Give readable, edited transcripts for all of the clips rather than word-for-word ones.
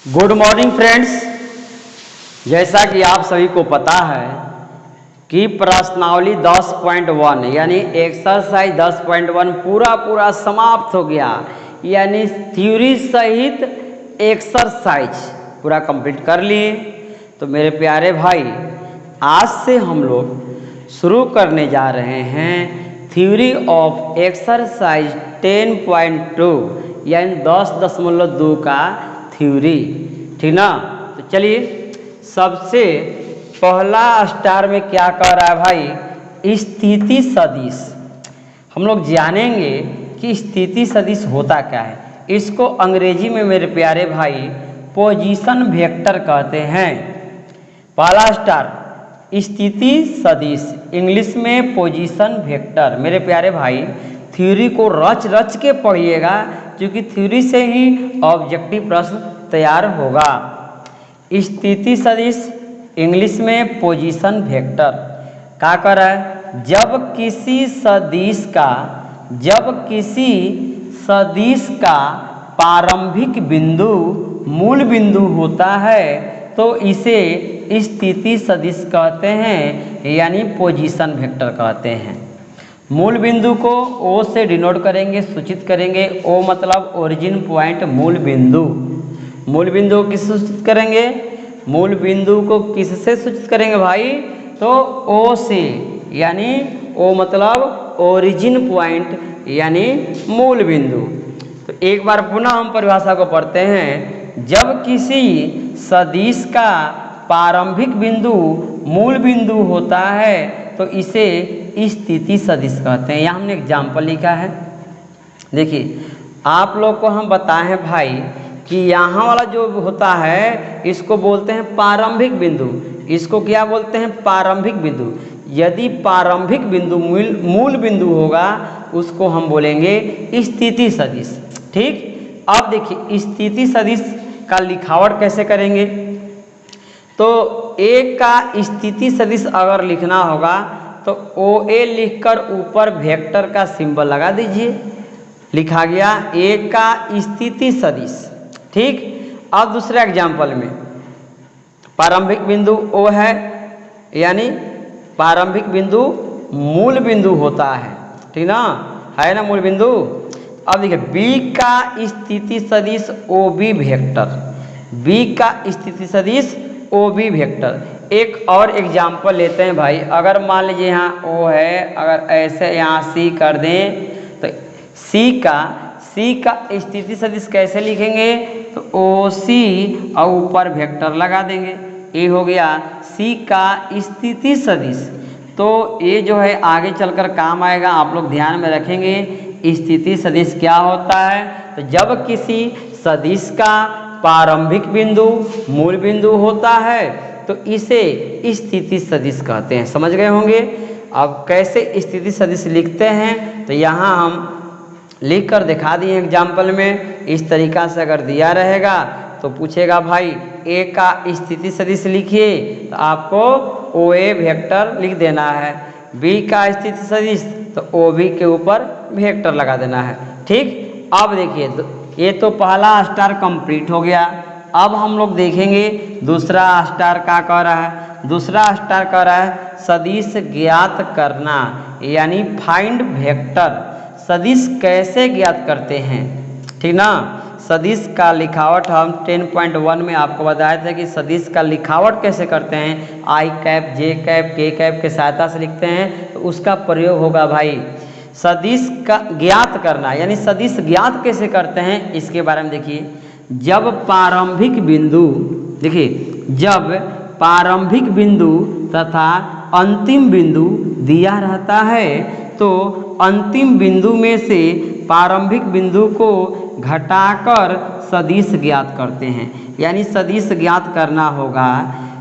Good morning friends. जैसा कि आप सभी को पता है कि प्रश्नावली 10.1 यानी एक्सरसाइज 10.1 पूरा समाप्त हो गया, यानी थ्योरी सहित एक्सरसाइज पूरा कंप्लीट कर लिए। तो मेरे प्यारे भाई, आज से हम लोग शुरू करने जा रहे हैं थ्योरी ऑफ एक्सरसाइज 10.2 यानी 10.2 का थ्योरी, ठीक ना। तो चलिए, सबसे पहला स्टार में क्या कह रहा है भाई, स्थिति सदिश। हम लोग जानेंगे कि स्थिति सदिश होता क्या है। इसको अंग्रेजी में मेरे प्यारे भाई पोजीशन वेक्टर कहते हैं। पहला स्टार स्थिति सदिश, इंग्लिश में पोजीशन वेक्टर। मेरे प्यारे भाई, थ्योरी को रच रच के पढ़िएगा, क्योंकि थ्योरी से ही ऑब्जेक्टिव प्रश्न तैयार होगा। स्थिति सदिश, इंग्लिश में पोजीशन वेक्टर। क्या कर रहा है, जब किसी सदिश का प्रारंभिक बिंदु मूल बिंदु होता है तो इसे स्थिति सदिश कहते हैं, यानी पोजीशन वेक्टर कहते हैं। मूल बिंदु को ओ से डिनोट करेंगे, सूचित करेंगे। ओ मतलब ओरिजिन पॉइंट, मूल बिंदु। मूल बिंदु को किससे सूचित करेंगे, मूल बिंदु को किससे सूचित करेंगे भाई, तो ओ से, यानी ओ मतलब ओरिजिन पॉइंट यानी मूल बिंदु। तो एक बार पुनः हम परिभाषा को पढ़ते हैं। जब किसी सदिश का प्रारंभिक बिंदु मूल बिंदु होता है तो इसे स्थिति सदिश कहते हैं। यहाँ हमने एग्जाम्पल लिखा है, देखिए आप लोग को हम बताए हैं भाई कि यहाँ वाला जो होता है इसको बोलते हैं प्रारंभिक बिंदु। इसको क्या बोलते हैं, प्रारंभिक बिंदु। यदि प्रारंभिक बिंदु मूल बिंदु होगा उसको हम बोलेंगे स्थिति सदिश। ठीक, अब देखिए स्थिति सदिश का लिखावट कैसे करेंगे। तो ए का स्थिति सदिश अगर लिखना होगा तो ओ ए लिखकर ऊपर वेक्टर का सिंबल लगा दीजिए, लिखा गया ए का स्थिति सदिश। ठीक, अब दूसरे एग्जाम्पल में प्रारंभिक बिंदु ओ है, यानी प्रारंभिक बिंदु मूल बिंदु होता है, ठीक ना, है ना मूल बिंदु। अब देखिए बी का स्थिति सदिश ओ बी वेक्टर, बी का स्थिति सदिश ओ बी वेक्टर। एक और एग्जाम्पल लेते हैं भाई। अगर मान लीजिए यहाँ ओ है, अगर ऐसे यहाँ सी कर दें तो सी का स्थिति सदिश कैसे लिखेंगे, तो ओ सी और ऊपर वेक्टर लगा देंगे। ये हो गया सी का स्थिति सदिश। तो ये जो है आगे चलकर काम आएगा, आप लोग ध्यान में रखेंगे। स्थिति सदिश क्या होता है, तो जब किसी सदिश का प्रारंभिक बिंदु मूल बिंदु होता है तो इसे स्थिति सदिश कहते हैं। समझ गए होंगे। अब कैसे स्थिति सदिश लिखते हैं, तो यहाँ हम लिख कर दिखा दिए एग्जाम्पल में। इस तरीका से अगर दिया रहेगा तो पूछेगा भाई ए का स्थिति सदिश लिखिए, तो आपको ओ ए वेक्टर लिख देना है। बी का स्थिति सदिश तो ओ बी के ऊपर वेक्टर लगा देना है। ठीक, अब देखिए ये तो पहला स्टार कंप्लीट हो गया। अब हम लोग देखेंगे दूसरा स्टार क्या कह रहा है। दूसरा स्टार कह रहा है सदिश ज्ञात करना, यानी फाइंड वेक्टर। सदिश कैसे ज्ञात करते हैं, ठीक ना। सदिश का लिखावट हम 10.1 में आपको बताया था कि सदिश का लिखावट कैसे करते हैं। आई कैप, जे कैप, के कैप के सहायता से लिखते हैं, तो उसका प्रयोग होगा भाई सदिश का ज्ञात करना। यानी सदिश ज्ञात कैसे करते हैं इसके बारे में देखिए। जब प्रारंभिक बिंदु, देखिए जब प्रारंभिक बिंदु तथा अंतिम बिंदु दिया रहता है तो अंतिम बिंदु में से प्रारंभिक बिंदु को घटाकर सदिश ज्ञात करते हैं। यानी सदिश ज्ञात करना होगा,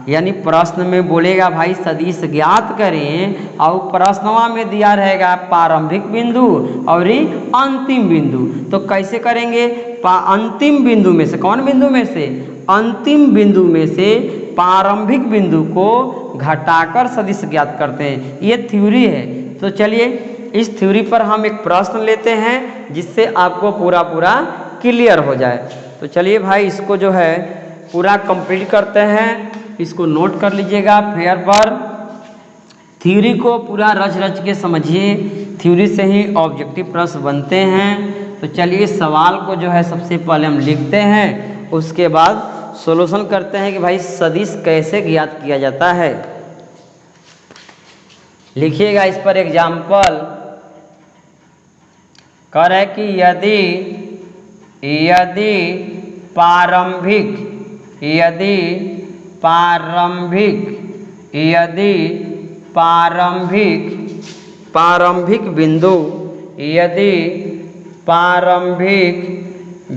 यानी प्रश्न में बोलेगा भाई सदिश ज्ञात करें, और प्रश्नवा में दिया रहेगा प्रारंभिक बिंदु और अंतिम बिंदु। तो कैसे करेंगे, अंतिम बिंदु में से, कौन बिंदु में से, अंतिम बिंदु में से प्रारंभिक बिंदु को घटाकर सदिश ज्ञात करते हैं। ये थ्योरी है। तो चलिए इस थ्योरी पर हम एक प्रश्न लेते हैं जिससे आपको पूरा क्लियर हो जाए। तो चलिए भाई इसको जो है पूरा कंप्लीट करते हैं। इसको नोट कर लीजिएगा फेयर पर। थ्योरी को पूरा रच रच के समझिए, थ्योरी से ही ऑब्जेक्टिव प्रश्न बनते हैं। तो चलिए सवाल को जो है सबसे पहले हम लिखते हैं, उसके बाद सॉल्यूशन करते हैं कि भाई सदिश कैसे ज्ञात किया जाता है। लिखिएगा इस पर एग्जाम्पल। कह रहे कि यदि प्रारंभिक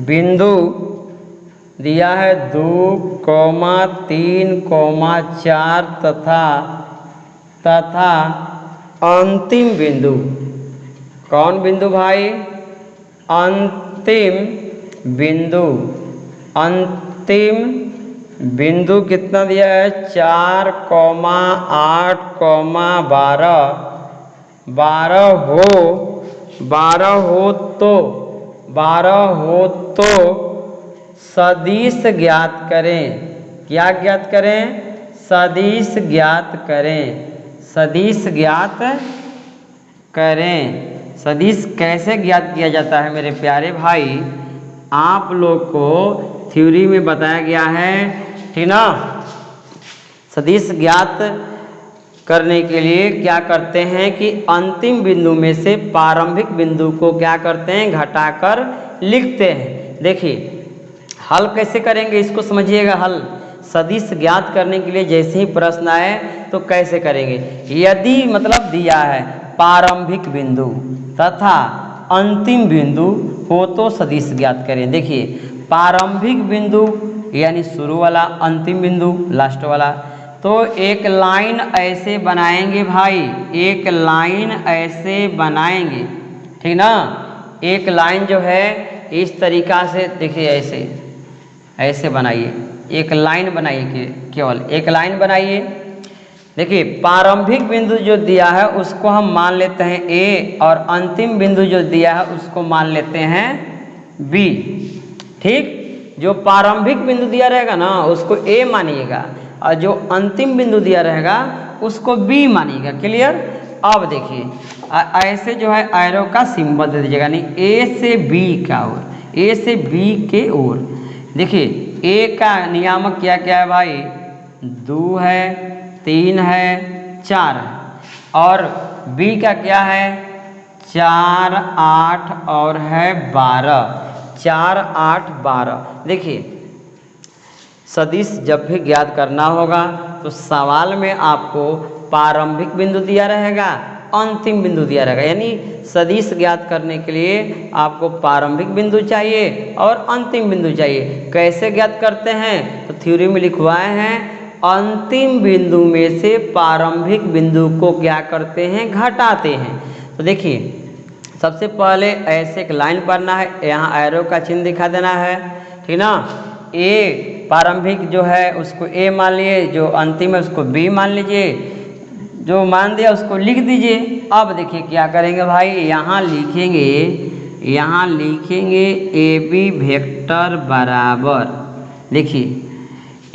बिंदु दिया है 2, 3, 4 तथा अंतिम बिंदु, कौन बिंदु भाई? अंतिम बिंदु कितना दिया है? 4, 8, 12 हो तो सदिश ज्ञात करें। क्या ज्ञात करें? सदिश ज्ञात करें। सदिश कैसे ज्ञात किया जाता है मेरे प्यारे भाई? आप लोग को थ्योरी में बताया गया है, ठीक ना। सदिश ज्ञात करने के लिए क्या करते हैं कि अंतिम बिंदु में से प्रारंभिक बिंदु को क्या करते हैं? घटाकर लिखते हैं। देखिए हल कैसे करेंगे इसको समझिएगा। हल सदिश ज्ञात करने के लिए जैसे ही प्रश्न आए तो कैसे करेंगे? यदि मतलब दिया है प्रारंभिक बिंदु तथा अंतिम बिंदु हो तो सदिश ज्ञात करें। देखिए प्रारंभिक बिंदु यानी शुरू वाला, अंतिम बिंदु लास्ट वाला। तो एक लाइन ऐसे बनाएंगे भाई, एक लाइन ऐसे बनाएंगे, ठीक ना। एक लाइन जो है इस तरीका से, देखिए ऐसे बनाइए, एक लाइन बनाइए, केवल एक लाइन बनाइए। देखिए प्रारंभिक बिंदु जो दिया है उसको हम मान लेते हैं ए, और अंतिम बिंदु जो दिया है उसको मान लेते हैं बी। ठीक, जो प्रारंभिक बिंदु दिया रहेगा ना उसको ए मानिएगा, और जो अंतिम बिंदु दिया रहेगा उसको बी मानिएगा। क्लियर? अब देखिए ऐसे जो है एरो का सिंबल दे दीजिएगा, यानी ए से बी का ओर, ए से बी के ओर। देखिए ए का नियामक क्या क्या है भाई? 2 है, 3 है, 4 है, और बी का क्या है? 4, 8 और है 12। 4, 8, 12। देखिए सदिश जब भी ज्ञात करना होगा तो सवाल में आपको प्रारंभिक बिंदु दिया रहेगा, अंतिम बिंदु दिया रहेगा। यानी सदिश ज्ञात करने के लिए आपको प्रारंभिक बिंदु चाहिए और अंतिम बिंदु चाहिए। कैसे ज्ञात करते हैं? तो थ्योरी में लिखवाए हैं, अंतिम बिंदु में से प्रारंभिक बिंदु को क्या करते हैं? घटाते हैं। तो देखिए सबसे पहले ऐसे एक लाइन पढ़ना है, यहाँ एरो का चिन्ह दिखा देना है, ठीक ना। ए प्रारंभिक जो है उसको ए मान लिए, जो अंतिम है उसको बी मान लीजिए, जो मान दिया उसको लिख दीजिए। अब देखिए क्या करेंगे भाई, यहाँ लिखेंगे ए बी वेक्टर बराबर। देखिए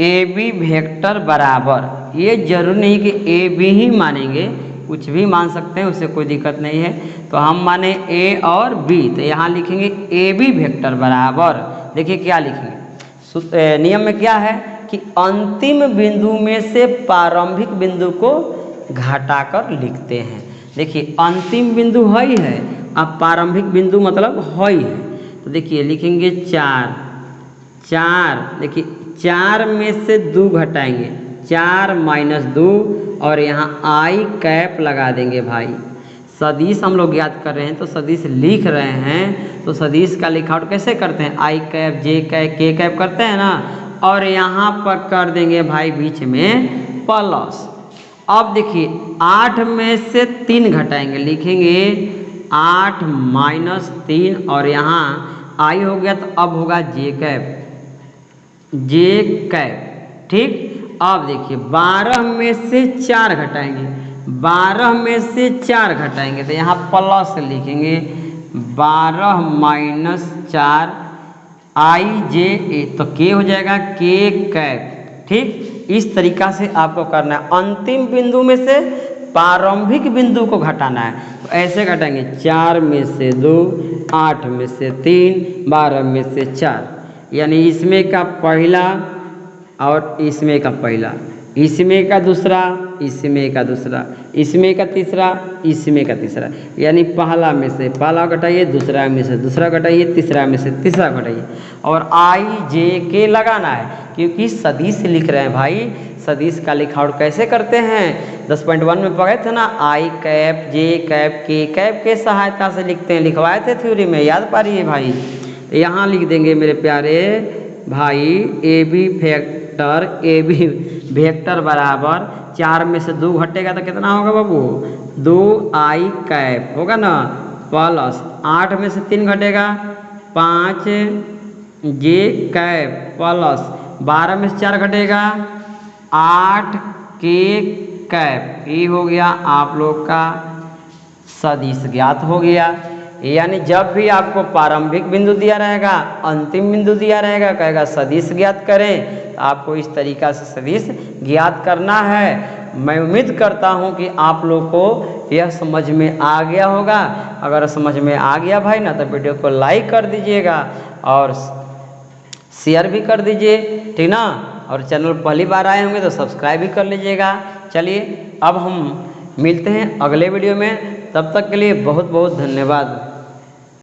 ए बी वेक्टर बराबर, ये जरूर नहीं कि ए बी ही मानेंगे, कुछ भी मान सकते हैं, उससे कोई दिक्कत नहीं है। तो हम माने ए और बी, तो यहाँ लिखेंगे ए बी वेक्टर बराबर। देखिए क्या लिखेंगे, नियम में क्या है कि अंतिम बिंदु में से प्रारंभिक बिंदु को घटाकर लिखते हैं। देखिए अंतिम बिंदु है ही है, अब प्रारंभिक बिंदु मतलब है ही है। तो देखिए लिखेंगे 4। देखिए 4 में से 2 घटाएंगे, 4 - 2, और यहाँ आई कैप लगा देंगे भाई। सदिश हम लोग ज्ञात कर रहे हैं तो सदिश लिख रहे हैं, तो सदिश का लिखावट कैसे करते हैं? आई कैप, जे कैप, के कैप करते हैं ना, और यहाँ पर कर देंगे भाई बीच में प्लस। अब देखिए 8 में से 3 घटाएंगे, लिखेंगे 8 - 3, और यहाँ आई हो गया तो अब होगा जे कैप। ठीक, अब देखिए 12 में से 4 घटाएंगे, 12 में से 4 घटाएंगे तो यहाँ प्लस लिखेंगे 12 - 4, आई जे ए, तो के हो जाएगा के कैप। ठीक, इस तरीका से आपको करना है। अंतिम बिंदु में से प्रारंभिक बिंदु को घटाना है। तो ऐसे घटाएंगे 4 में से 2, 8 में से 3, 12 में से 4, यानी इसमें का पहला और इसमें का पहला, इसमें का दूसरा, इसमें का दूसरा, इसमें का तीसरा, इसमें का तीसरा, यानी पहला में से पहला घटाइए, दूसरा में से दूसरा घटाइए, तीसरा में से तीसरा घटाइए। और आई जे के लगाना है, क्योंकि सदिश लिख रहे हैं भाई। सदिश का लिखावट कैसे करते हैं? 10.1 में पढ़े थे ना, आई कैप जे कैप के सहायता से लिखते हैं, लिखवाए थे थ्योरी में, याद पारिए भाई। यहाँ लिख देंगे मेरे प्यारे भाई, A B factor, A B vector बराबर 4 में से 2 घटेगा तो कितना होगा बाबू? 2 आई कैप होगा ना, प्लस 8 में से 3 घटेगा 5 जे कैप, प्लस 12 में से 4 घटेगा 8 के कैप। ये हो गया आप लोग का सदिश ज्ञात हो गया। यानी जब भी आपको प्रारंभिक बिंदु दिया रहेगा, अंतिम बिंदु दिया रहेगा, कहेगा सदिश ज्ञात करें, तो आपको इस तरीका से सदिश ज्ञात करना है। मैं उम्मीद करता हूं कि आप लोग को यह समझ में आ गया होगा। अगर समझ में आ गया भाई ना, तो वीडियो को लाइक कर दीजिएगा और शेयर भी कर दीजिए, ठीक ना। और चैनल पहली बार आए होंगे तो सब्सक्राइब भी कर लीजिएगा। चलिए अब हम मिलते हैं अगले वीडियो में, तब तक के लिए बहुत बहुत धन्यवाद।